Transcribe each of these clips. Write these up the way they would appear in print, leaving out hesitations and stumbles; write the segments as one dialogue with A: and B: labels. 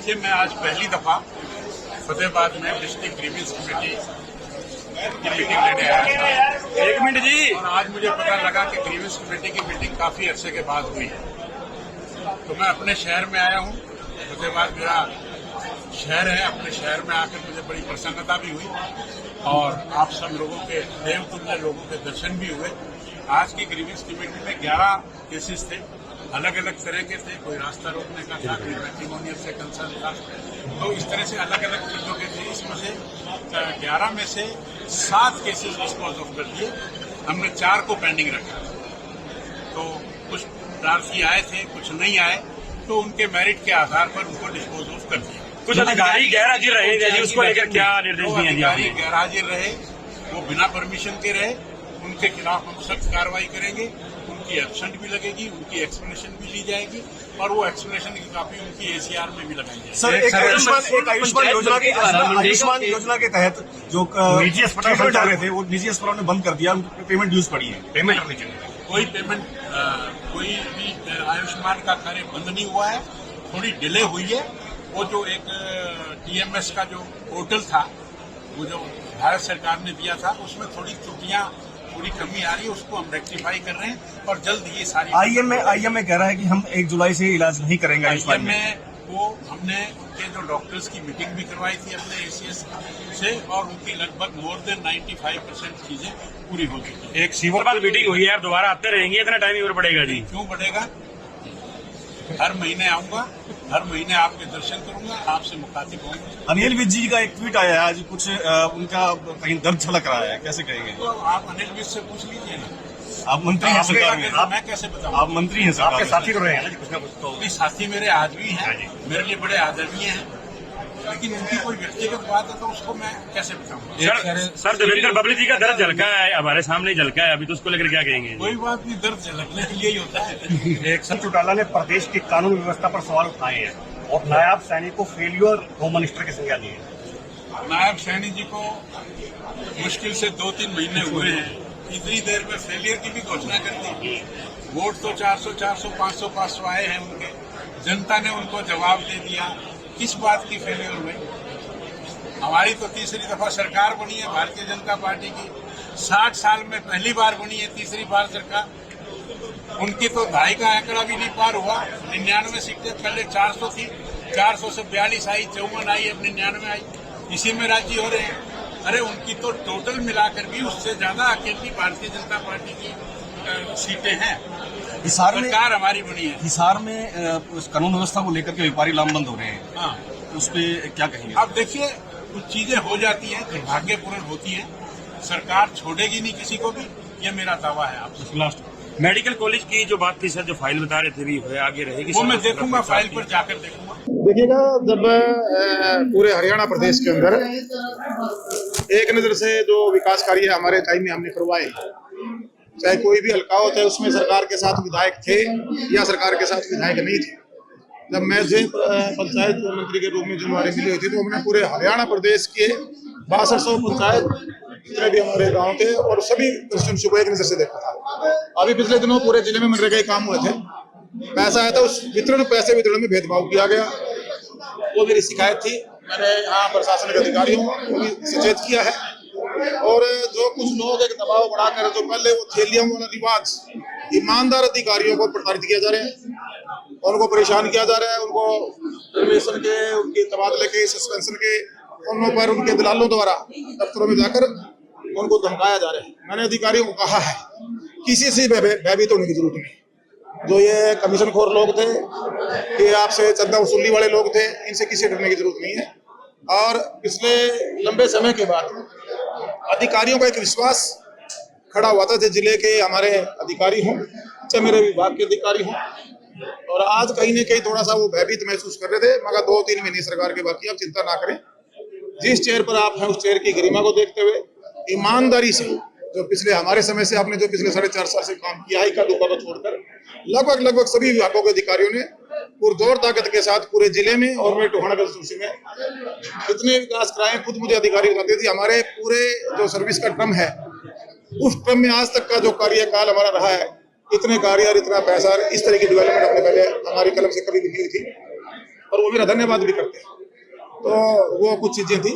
A: देखिए, मैं आज पहली दफा फतेहाबाद में डिस्ट्रिक्ट ग्रीवेंस कमेटी की मीटिंग लेने आया था।
B: 1 मिनट जी।
A: और आज मुझे पता लगा कि ग्रीवेंस कमेटी की मीटिंग काफी अरसे के बाद हुई है। तो मैं अपने शहर में आया हूँ, फतेहाबाद मेरा शहर है। अपने शहर में आकर मुझे बड़ी प्रसन्नता भी हुई और आप सब लोगों के देवतुल्य लोगों के दर्शन भी हुए। आज की ग्रीवेंस कमेटी में 11 केसेस थे, अलग अलग तरह के थे। कोई रास्ता रोकने का था, कोई मैट्रिमोनियल से कंसर्न था, तो इस तरह से अलग अलग चीजों के थे। इसमें से 11 में से 7 केसेस डिस्पोज ऑफ कर दिए। हमने 4 को पेंडिंग रखा। तो कुछ प्रार्थी आए थे, कुछ नहीं आए, तो उनके मेरिट के आधार पर उनको डिस्पोज ऑफ कर दिया।
B: कुछ अधिकारी गैर हाजिर रहे थे, उसको लेकर क्या निर्देश दिए?
A: अधिकारी गैर हाजिर रहे, वो बिना परमिशन के रहे, उनके खिलाफ हम सख्त कार्रवाई करेंगे। उनकी एब्सेंट भी लगेगी, उनकी एक्सप्लेनेशन भी ली जाएगी और वो एक्सप्लेनेशन की कॉपी उनकी एसीआर में भी लगाई जाएगी।
C: सर, एक आयुष्मान योजना के तहत जो निजी अस्पताल चल रहे थे, वो निजी अस्पतालों ने बंद कर दिया, उनको पेमेंट ड्यूज पड़ी है।
B: पेमेंट
A: कोई पेमेंट कोई भी आयुष्मान का कार्य बंद नहीं हुआ है, थोड़ी डिले हुई है। वो जो एक टीएमएस का जो पोर्टल था, वो जो भारत सरकार ने दिया था, उसमें थोड़ी त्रुटियां, थोड़ी कमी आ रही है, उसको हम रेक्टिफाई कर रहे हैं और जल्द ये सारी
C: आईएमए कह रहा है कि हम 1 जुलाई से इलाज नहीं करेंगे आयुष्मान
A: में। वो हमने उनके जो डॉक्टर्स की मीटिंग भी करवाई थी अपने एसीएस से और उनकी लगभग मोर देन 95% चीजें पूरी हो चुकी है।
B: एक सीवर मीटिंग हुई है, आप दोबारा आते रहेंगे, इतना टाइम और पड़ेगा जी?
A: क्यों बढ़ेगा? हर महीने आऊंगा, हर महीने आपके दर्शन करूंगा, आपसे मुखातिब होंगे।
C: अनिल विज जी का एक ट्वीट आया है आज, कुछ उनका कहीं दर्द झलक रहा है, कैसे कहेंगे?
A: तो आप अनिल विज से पूछ लीजिए ना।
C: आप मंत्री हैं सरकार में,
A: मैं कैसे बताऊं?
C: आप मंत्री हैं सरकार
B: आपके
C: में।
B: साथी तो रहे हैं ना जी, कुछ ना कुछ तो।
A: भी साथी मेरे आदमी हैं, मेरे लिए बड़े आदरणीय हैं, लेकिन उनकी कोई व्यक्तिगत बात है तो उसको मैं कैसे बताऊं?
B: सर, देवेंद्र बबली जी का दर्द झलका है, हमारे सामने झलका है अभी, तो उसको लेकर क्या कहेंगे?
A: कोई बात नहीं, दर्द झलकने के लिए ही होता है।
D: एक सर चौटाला ने प्रदेश की कानून व्यवस्था पर सवाल उठाए हैं और नायब सैनी को फेलियर होम मिनिस्टर की संज्ञा दी है।
A: नायब सैनी जी को मुश्किल से 2-3 महीने हुए हैं, इतनी देर में फेलियर की भी घोषणा कर दी। वोट तो 400, 500 आए हैं उनके, जनता ने उनको जवाब दे दिया। किस बात की फेलियर हुई? हमारी तो तीसरी दफा सरकार बनी है भारतीय जनता पार्टी की, 60 साल में पहली बार बनी है तीसरी बार सरकार। उनकी तो 2.5 का आंकड़ा भी नहीं पार हुआ। 99 सीटें पहले 400 थी, 400 से 42 आई, 54 आई, अब 99 आई, इसी में राजी हो रहे हैं। अरे उनकी तो टोटल मिलाकर भी उससे ज्यादा अकेली भारतीय जनता पार्टी की सीटें हैं।
C: हिसार में
A: सरकार हमारी बनी है।
C: हिसार में उस कानून व्यवस्था को लेकर के व्यापारी लामबंद हो रहे हैं,
A: हाँ,
C: तो उस पर क्या कहेंगे?
A: अब देखिए, कुछ चीजें हो जाती हैं, दुर्भाग्यपूर्ण होती हैं, सरकार छोड़ेगी नहीं किसी को भी, ये मेरा दावा है आपसे।
B: लास्ट मेडिकल कॉलेज की जो बात थी सर, जो फाइल बता रहे थे भी है, आगे रहेगी?
A: वो मैं देखूंगा, फाइल पर जाकर देखूंगा।
E: देखिएगा, जब पूरे हरियाणा प्रदेश के अंदर एक नजर से जो विकास कार्य हमारे टाइम में हमने करवाए, चाहे कोई भी हल्का हो, चाहे उसमें सरकार के साथ विधायक थे या सरकार के साथ विधायक नहीं थे, जब मैं पंचायत मंत्री के रूप में जिम्मेदारी मिली हुई थी, तो हमने पूरे हरियाणा प्रदेश के 6200 पंचायत जितने भी हमारे गांव थे और सभी कंस्टिट्यूंसी को एक नजर से देखा था। अभी पिछले दिनों पूरे जिले में मनरेगा के काम हुए थे, पैसा आया था, उस पैसे वितरण में भेदभाव किया गया। वो मेरी शिकायत थी, मैंने यहाँ प्रशासनिक अधिकारियों को भी सचेत किया है। और जो कुछ लोग एक दबाव बढ़ाकर, जो पहले वो थैलियों वाला रिवाज, ईमानदार अधिकारियों को प्रताड़ित किया जा रहा है, उनको परेशान किया जा रहा है, उनको रिलेशन के, उनके तबादले के, सस्पेंशन के उनों पर उनके दलालों द्वारा दफ्तरों में जाकर उनको धमकाया जा रहा है। मैंने अधिकारियों को कहा है, किसी से भयभीत होने की जरूरत नहीं। जो ये कमीशन खोर लोग थे, ये आपसे चंदा वसूली वाले लोग थे, इनसे किसी डरने की जरूरत नहीं है। और पिछले लंबे समय के बाद अधिकारियों का एक विश्वास खड़ा हुआ था, जो जिले के हमारे अधिकारी हों, चाहे मेरे विभाग के अधिकारी हों, और आज कहीं न कहीं थोड़ा सा वो भयभीत महसूस कर रहे थे। मगर 2-3 महीने सरकार के बाकी, आप चिंता ना करें। जिस चेयर पर आप हैं, उस चेयर की गरिमा को देखते हुए ईमानदारी से, जो पिछले हमारे समय से आपने जो पिछले 4.5 साल से काम किया है, इक्का दुक्का को छोड़कर लगभग सभी विभागों के अधिकारियों ने पुरजोर ताकत के साथ पूरे जिले में और मेरे टोहाना कंस्टिट्यूंसी में इतने विकास कराए। खुद मुझे अधिकारी बताते थे, हमारे पूरे जो सर्विस का क्रम है, उस क्रम में आज तक का जो कार्यकाल हमारा रहा है, इतने कार्य और इतना पैसा, इस तरह की डेवलपमेंट अपने पहले हमारी कलम से कभी भी नहीं हुई थी। और वो मेरा धन्यवाद भी करते हैं। तो वो कुछ चीजें थी।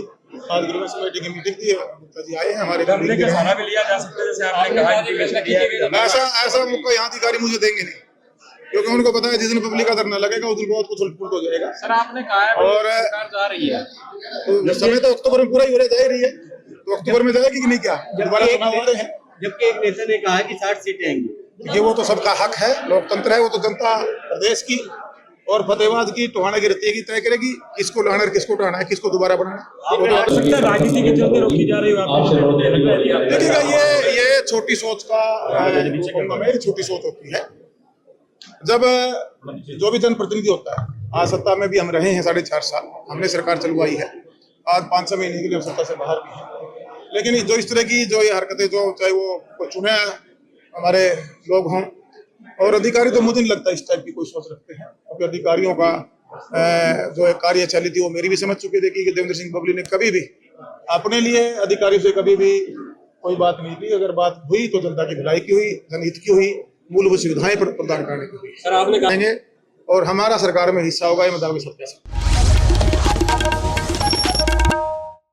E: आज ग्रीवेंस कमेटी की मीटिंग थी, गुप्ता जी आए हैं हमारे।
B: सहारा भी लिया जा सकता है, जैसे आपने कहा इंटीग्रेशन किया है।
E: ऐसा मौका यहाँ अधिकारी मुझे देंगे नहीं, क्योंकि उनको पता है जिस दिन पब्लिक का धरना लगेगा उस दिन बहुत कुछ उलट-पुलट हो जाएगा।
F: सर आपने कहा है
E: और
F: सरकार जा रही है,
E: तो समय तो अक्टूबर में पूरा ही हो जा ही रही है, तो अक्टूबर में जाएगी कि नहीं? क्या दोबारा चुनाव हो रहे हैं?
G: जबकि एक नेता ने कहा कि 60 सीटें आएंगी।
E: देखिए वो तो सबका हक है, लोकतंत्र है, वो तो जनता प्रदेश की और फतेहाबाद की टोहाना की रतिया की तय करेगी किसको लाना है, किसको हटाना है, किसको दोबारा बनाना है।
F: राजनीति के चलते रोकी जा रही है।
E: देखिएगा ये छोटी सोच का मेरी छोटी सोच होती है। जब जो भी जनप्रतिनिधि होता है, आज सत्ता में भी हम रहे हैं 4.5 साल, हमने सरकार चलवाई है, आज 5-6 महीने के लिए हम सत्ता से बाहर भी हैं, लेकिन जो इस तरह की जो ये हरकतें, जो चाहे वो चुने हमारे लोग हों और अधिकारी, तो मुझे नहीं लगता इस टाइप की कोई सोच रखते हैं, क्योंकि अधिकारियों का जो कार्यशैली थी वो मेरी भी समझ चुके थे कि देवेंद्र सिंह बबली ने कभी भी अपने लिए अधिकारियों से कभी भी कोई बात नहीं की। अगर बात हुई तो जनता की भलाई की हुई, जनहित की हुई, मूलभूत सुविधाएं प्रदान करने की हुई।
F: सर आपने
E: कहेंगे और हमारा सरकार में हिस्सा होगा, ये मैं दावे से